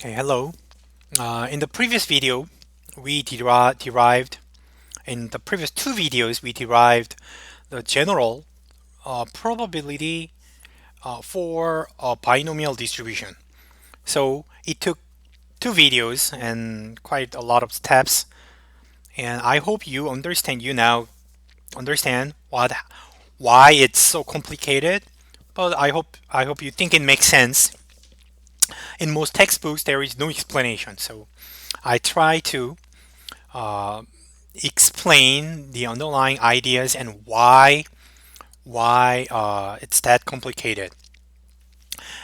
Okay, hello. In the previous video, we derived, in the previous two videos, we derived the general probability for a binomial distribution. So it took two videos and quite a lot of steps, and I hope you now understand why it's so complicated. But I hope you think it makes sense. In most textbooks, there is no explanation, so I try to uh, explain the underlying ideas and why it's that complicated.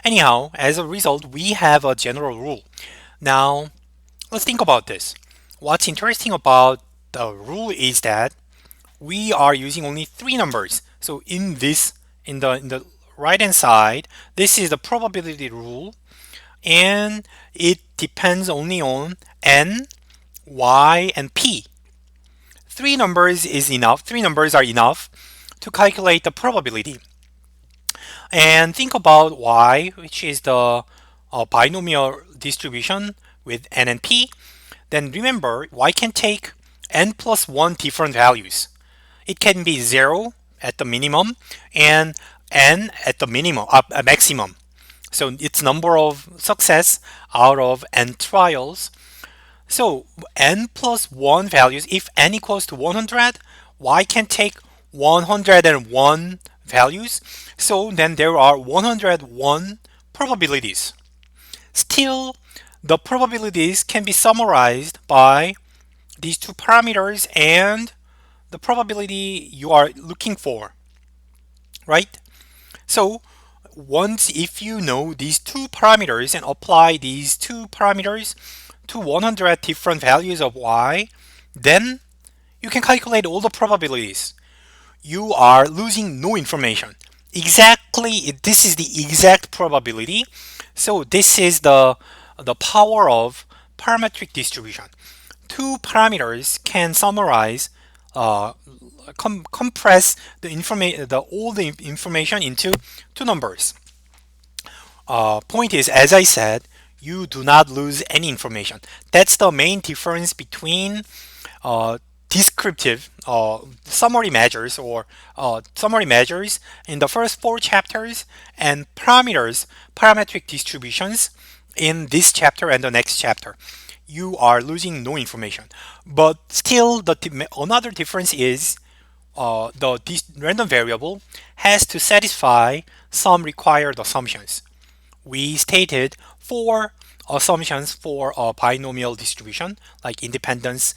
Anyhow, as a result, we have a general rule. Now, let's think about this. What's interesting about the rule is that we are using only three numbers. So in the right hand side, this is the probability rule, and it depends only on n, y, and p. Three numbers are enough to calculate the probability. And think about y, which is the binomial distribution with n and p. Then remember, y can take n plus 1 different values. It can be 0 at the minimum and n at the maximum. So it's number of success out of n trials. So n plus 1 values, if n equals to 100, y can take 101 values. So then there are 101 probabilities. Still, the probabilities can be summarized by these two parameters and the probability you are looking for, right? So once if you know these two parameters and apply these two parameters to 100 different values of y, then you can calculate all the probabilities. You are losing no information. Exactly, this is the exact probability. So this is the power of parametric distribution. Two parameters can summarize, uh, compress all the information into two numbers. Point is, as I said, you do not lose any information. That's the main difference between descriptive summary measures or summary measures in the first four chapters and parametric distributions in this chapter and the next chapter. You are losing no information. But still, another difference is this random variable has to satisfy some required assumptions. We stated four assumptions for a binomial distribution, like independence,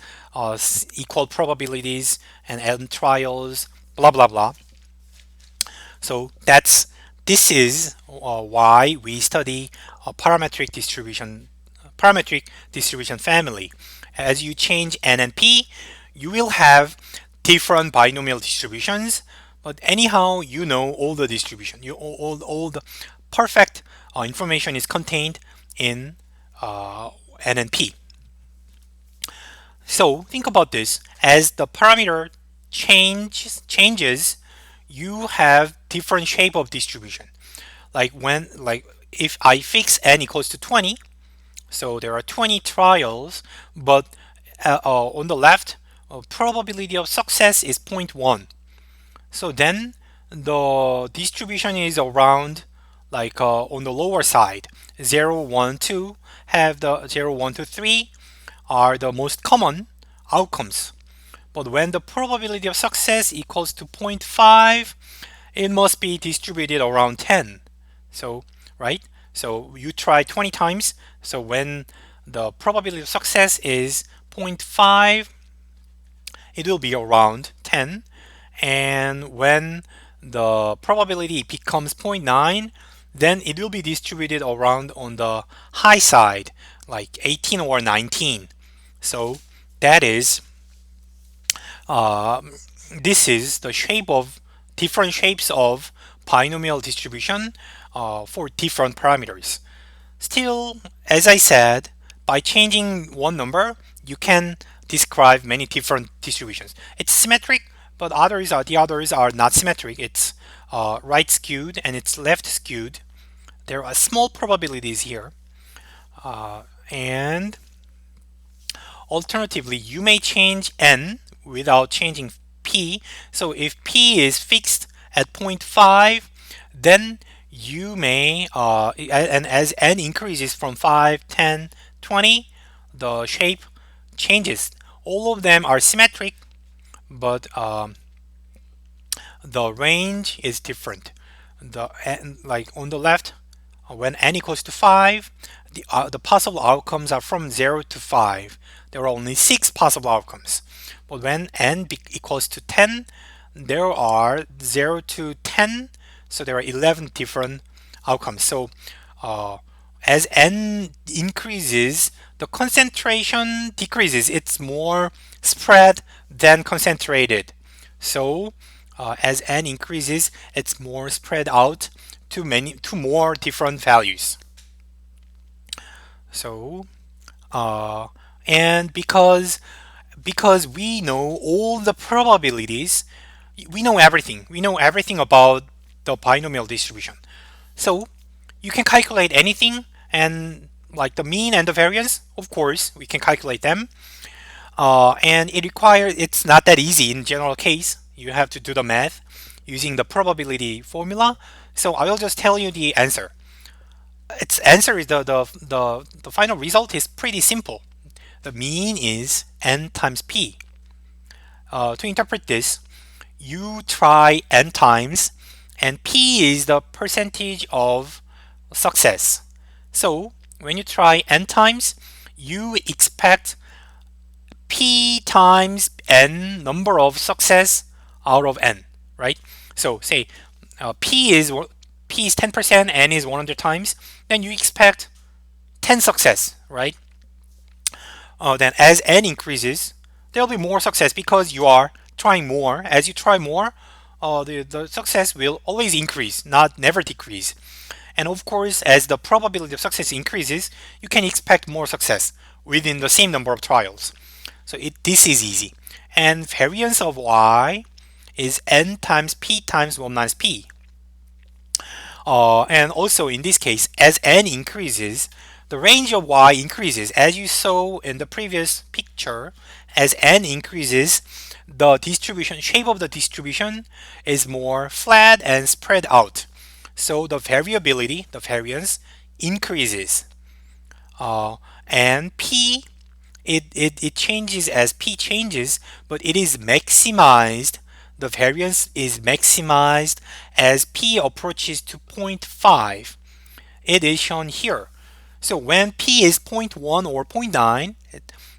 equal probabilities, and n trials, blah blah blah. So this is why we study a parametric distribution family. As you change n and p, you will have different binomial distributions. But anyhow, you know all the distribution. All the perfect information is contained in n and p. So think about this. As the parameter changes, you have different shape of distribution. Like if I fix n equals to 20, so there are 20 trials, but on the left, probability of success is 0.1. So then the distribution is around on the lower side. 0, 1, 2 have the 0, 1, 2, 3 are the most common outcomes. But when the probability of success equals to 0.5, it must be distributed around 10. So, right? So you try 20 times. So when the probability of success is 0.5, it will be around 10. And when the probability becomes 0.9, then it will be distributed around on the high side, like 18 or 19. So that is uh, this is the shape of different shapes of binomial distribution for different parameters. Still, as I said, by changing one number, you can describe many different distributions. It's symmetric, but the others are not symmetric. It's right skewed and it's left skewed. There are small probabilities here. And alternatively, you may change n without changing p. So if p is fixed at zero point 0.5, then you may, and as n increases from 5, 10, 20, the shape changes. All of them are symmetric, but the range is different. Like on the left, when n equals to 5, the possible outcomes are from 0 to 5. There are only 6 possible outcomes. But when equals to 10, there are 0 to 10, so there are 11 different outcomes. So as n increases, the concentration decreases. It's more spread than concentrated. So as n increases, it's more spread out to more different values. So and because we know all the probabilities, we know everything. We know everything about the binomial distribution. So you can calculate anything, and like the mean and the variance, of course, we can calculate them. And it's not that easy in general case. You have to do the math using the probability formula. So I will just tell you the answer. Its answer is the final result is pretty simple. The mean is n times p. To interpret this, you try n times, and p is the percentage of success. So when you try n times, you expect p times n number of success out of n, right? So say p is 10%, n is 100 times, then you expect 10 success, right? Then as n increases, there'll be more success because you are trying more. As you try more, the success will always increase, not never decrease. And of course, as the probability of success increases, you can expect more success within the same number of trials. So this is easy. And variance of y is n times p times 1 minus p. And also in this case, as n increases, the range of y increases. As you saw in the previous picture, as n increases, the shape of the distribution is more flat and spread out. So the variability, the variance, increases. And p, it changes as p changes, but it is maximized. The variance is maximized as p approaches to 0.5. It is shown here. So when p is 0.1 or 0.9,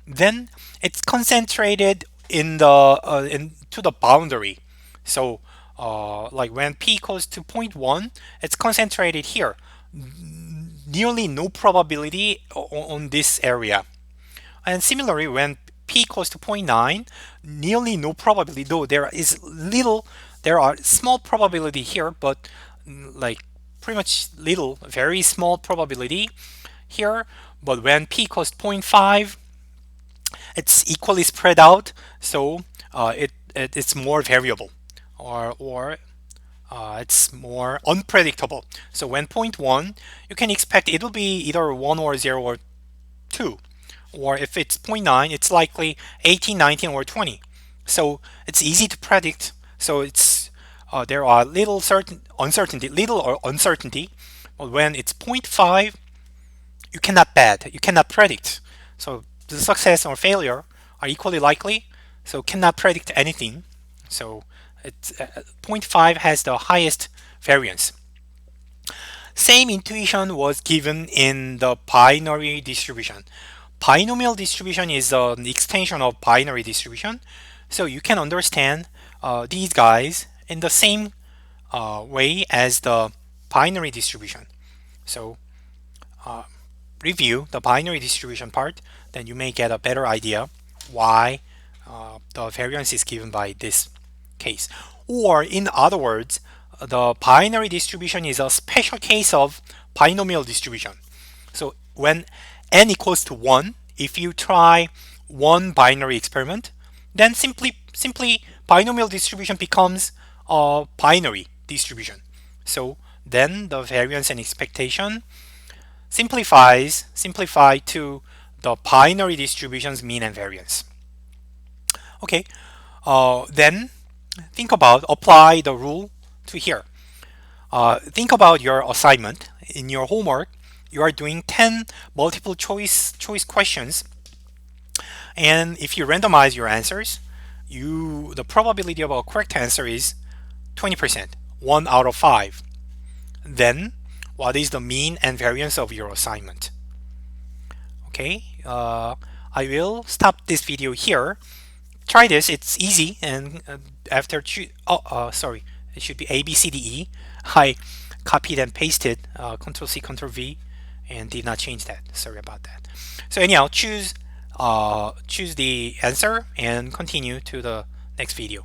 then it's concentrated to the boundary. So like when p equals to 0.1, it's concentrated here. Nearly no probability on this area. And similarly, when p equals to 0.9, nearly no probability, though there are small probability here, but like pretty much little, very small probability here. But when p equals 0.5, it's equally spread out, so it's more variable, or it's more unpredictable. So when 0.1, you can expect it will be either 1 or 0 or 2. Or if it's 0.9, it's likely 18, 19, or 20. So it's easy to predict. So there are little or uncertainty. But when it's 0.5, you cannot predict. So the success or failure are equally likely. So cannot predict anything. So it's 0.5 has the highest variance. Same intuition was given in the binary distribution. Binomial distribution is an extension of binary distribution. So you can understand these guys in the same way as the binary distribution. So review the binary distribution part, then you may get a better idea why the variance is given by this case. Or in other words, the binary distribution is a special case of binomial distribution. So when n equals to 1, if you try one binary experiment, then simply binomial distribution becomes a binary distribution. So then the variance and expectation simplify to the binary distribution's mean and variance. Okay, then think about apply the rule to here. Think about your assignment. In your homework, you are doing 10 multiple choice questions, and if you randomize your answers, the probability of a correct answer is 20%, 1 out of 5. Then, what is the mean and variance of your assignment? Okay, I will stop this video here. Try this, it's easy, and after sorry, it should be A, B, C, D, E. I copied and pasted Control C, Control V, and did not change that. Sorry about that. So anyhow, choose the answer and continue to the next video.